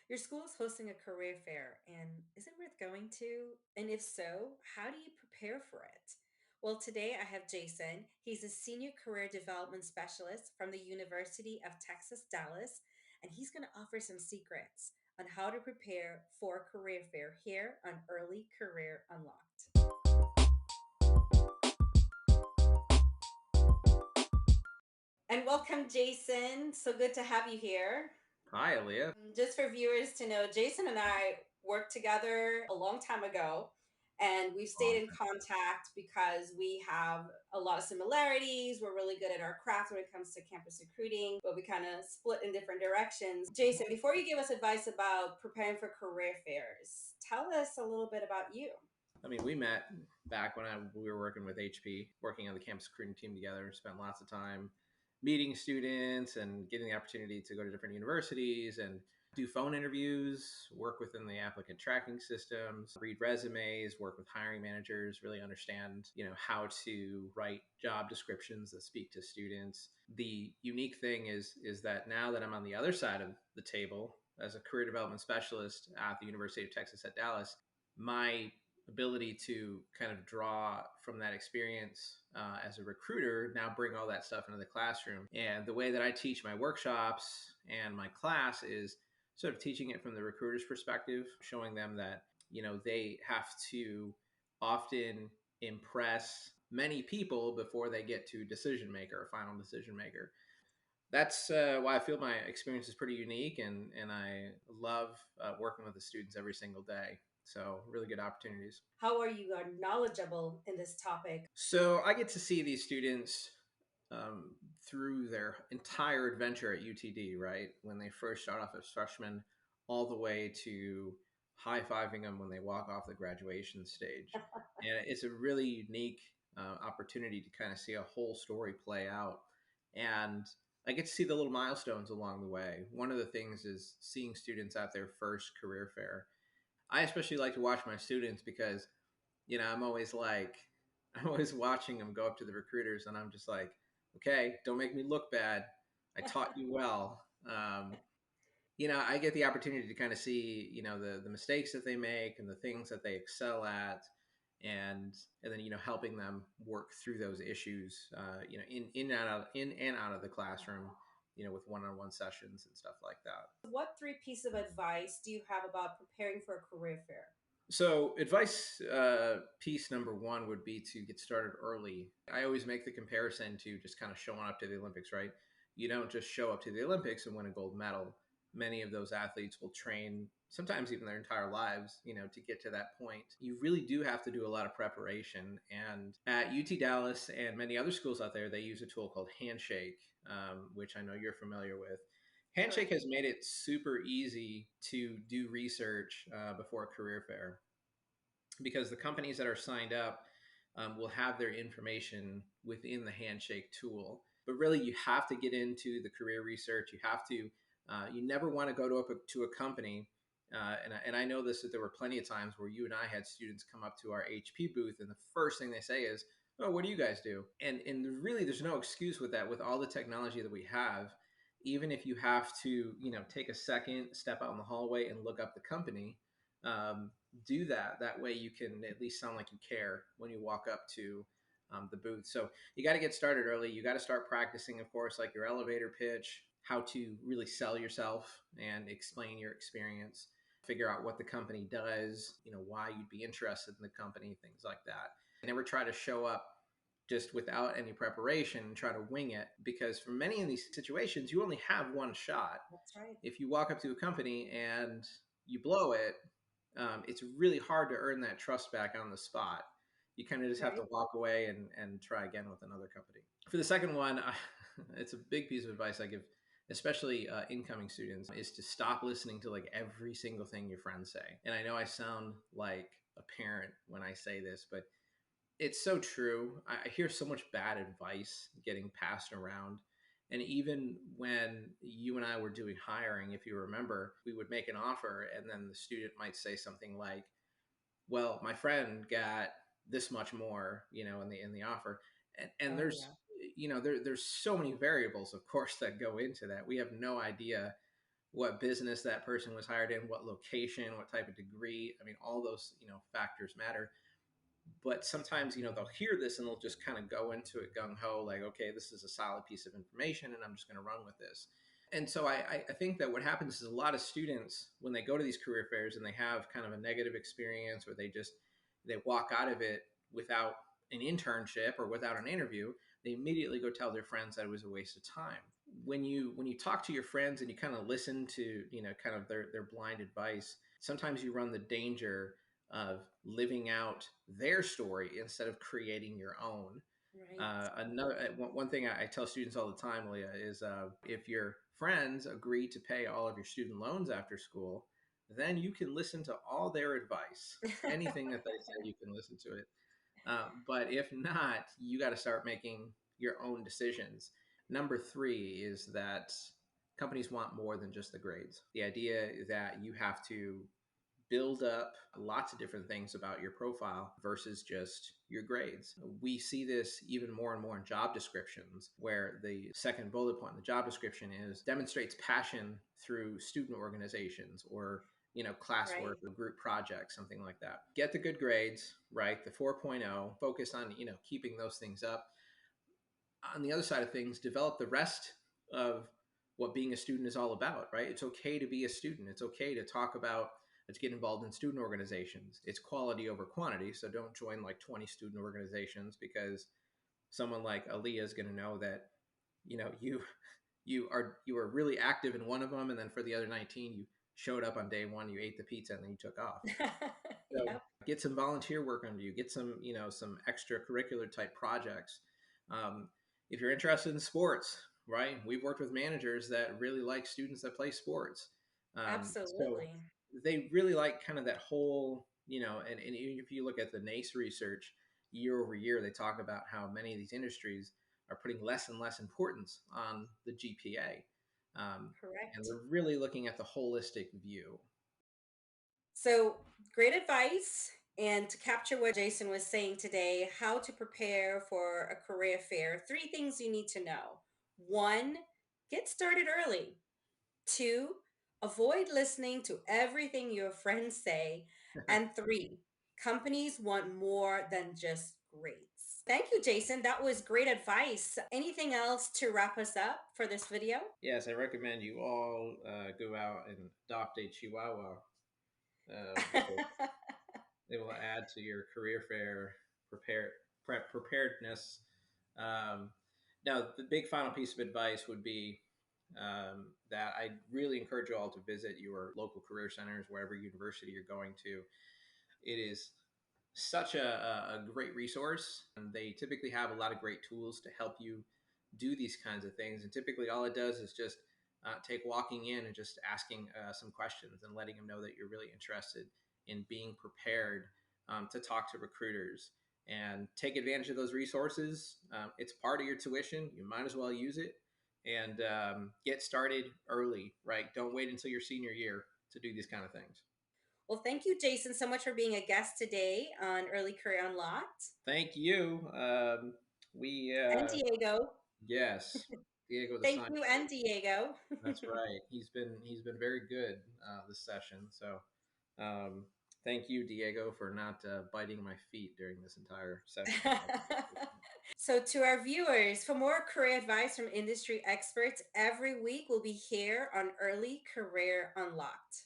Your school is hosting a career fair, and is it worth going to? And if so, how do you prepare for it? Well, today I have Jason. He's a senior career development specialist from the University of Texas, Dallas, and he's going to offer some secrets on how to prepare for a career fair here on Early Career Unlocked. And welcome, Jason. So good to have you here. Hi, Aaliyah. Just for viewers to know, Jason and I worked together a long time ago, and we've stayed in Awesome. contact because we have a lot of similarities. We're really good at our craft when it comes to campus recruiting, but we kind of split in different directions. Jason, before you give us advice about preparing for career fairs, tell us a little bit about you. I mean, we met back when we were working with HP, working on the campus recruiting team together. Spent lots of time meeting students and getting the opportunity to go to different universities and do phone interviews, work within the applicant tracking systems, read resumes, work with hiring managers, really understand, how to write job descriptions that speak to students. The unique thing is that now that I'm on the other side of the table as a career development specialist at the University of Texas at Dallas, my ability to kind of draw from that experience as a recruiter, now bring all that stuff into the classroom. And the way that I teach my workshops and my class is sort of teaching it from the recruiter's perspective, showing them that, they have to often impress many people before they get to decision maker, a final decision maker. That's why I feel my experience is pretty unique, and I love working with the students every single day. So really good opportunities. How are you knowledgeable in this topic? So I get to see these students through their entire adventure at UTD, right? When they first start off as freshmen, all the way to high fiving them when they walk off the graduation stage. And it's a really unique opportunity to kind of see a whole story play out. And I get to see the little milestones along the way. One of the things is seeing students at their first career fair. I especially like to watch my students because I'm always like, I'm always watching them go up to the recruiters, and I'm just like, okay, don't make me look bad. I taught you well. I get the opportunity to kind of see, the mistakes that they make and the things that they excel at, and then helping them work through those issues, in and out of the classroom, with one-on-one sessions and stuff like that. What three pieces of advice do you have about preparing for a career fair? So, advice piece number one would be to get started early. I always make the comparison to just kind of showing up to the Olympics, right? You don't just show up to the Olympics and win a gold medal. Many of those athletes will train, sometimes even their entire lives, to get to that point. You really do have to do a lot of preparation. And at UT Dallas and many other schools out there, they use a tool called Handshake, which I know you're familiar with. Handshake Correct. has made it super easy to do research before a career fair because the companies that are signed up will have their information within the Handshake tool. But really, you have to get into the career research. You have to. You never want to go to a company. And I know this that there were plenty of times where you and I had students come up to our HP booth, and the first thing they say is, "Oh, what do you guys do?" And really, there's no excuse with that. With all the technology that we have, even if you have to, take a second, step out in the hallway, and look up the company, do that. That way you can at least sound like you care when you walk up to the booth. So you got to get started early. You got to start practicing, of course, like your elevator pitch, how to really sell yourself and explain your experience, figure out what the company does, why you'd be interested in the company, things like that. Never try to show up just without any preparation and try to wing it, because for many of these situations, you only have one shot. That's right. If you walk up to a company and you blow it, it's really hard to earn that trust back on the spot. You kind of just have Right. to walk away and try again with another company. For the second one, it's a big piece of advice I give, especially incoming students, is to stop listening to like every single thing your friends say. And I know I sound like a parent when I say this, but it's so true. I hear so much bad advice getting passed around. And even when you and I were doing hiring, if you remember, we would make an offer and then the student might say something like, well, my friend got this much more, in the offer. And Oh, there's, yeah. there's so many variables, of course, that go into that. We have no idea what business that person was hired in, what location, what type of degree. I mean, all those, factors matter. But sometimes, they'll hear this and they'll just kind of go into it gung ho, like, okay, this is a solid piece of information and I'm just going to run with this. And so I think that what happens is a lot of students, when they go to these career fairs and they have kind of a negative experience, or they walk out of it without an internship or without an interview, they immediately go tell their friends that it was a waste of time. When you talk to your friends and you kind of listen to, kind of their blind advice, sometimes you run the danger of living out their story instead of creating your own. Right. One thing I tell students all the time, Leah, is if your friends agree to pay all of your student loans after school, then you can listen to all their advice. Anything that they say, you can listen to it. But if not, you got to start making your own decisions. Number three is that companies want more than just the grades. The idea is that you have to build up lots of different things about your profile versus just your grades. We see this even more and more in job descriptions, where the second bullet point in the job description is demonstrates passion through student organizations, or classwork Right. or group projects, something like that. Get the good grades, right? The 4.0, focus on keeping those things up. On the other side of things, develop the rest of what being a student is all about, right? It's okay to be a student. It's okay to talk about, let's get involved in student organizations. It's quality over quantity. So don't join like 20 student organizations because someone like Aaliyah is going to know that, you are really active in one of them. And then for the other 19, you showed up on day one, you ate the pizza, and then you took off. So Yep. get some volunteer work under you. Get some, some extracurricular type projects. Um, if you're interested in sports, right? We've worked with managers that really like students that play sports. So Absolutely. they really like kind of that whole, and if you look at the NACE research year over year, they talk about how many of these industries are putting less and less importance on the GPA. And Correct. they're really looking at the holistic view. So, great advice. And to capture what Jason was saying today, how to prepare for a career fair, three things you need to know. One, get started early. Two, avoid listening to everything your friends say. And three, companies want more than just grades. Thank you, Jason. That was great advice. Anything else to wrap us up for this video? Yes, I recommend you all go out and adopt a Chihuahua, because it will add to your career fair preparedness. Um, Now, the big final piece of advice would be that I really encourage you all to visit your local career centers, wherever university you're going to. It is such a great resource, and they typically have a lot of great tools to help you do these kinds of things. And typically, all it does is just take walking in and just asking some questions and letting them know that you're really interested in being prepared to talk to recruiters and take advantage of those resources. It's part of your tuition. You might as well use it, and get started early, right? Don't wait until your senior year to do these kind of things. Well, thank you, Jason, so much for being a guest today on Early Career Unlocked. Thank you. We And Diego. Yes, Diego the Thank Science. you, and Diego. That's right. He's been very good this session. So um, thank you, Diego, for not biting my feet during this entire session. So, to our viewers, for more career advice from industry experts, every week we'll be here on Early Career Unlocked.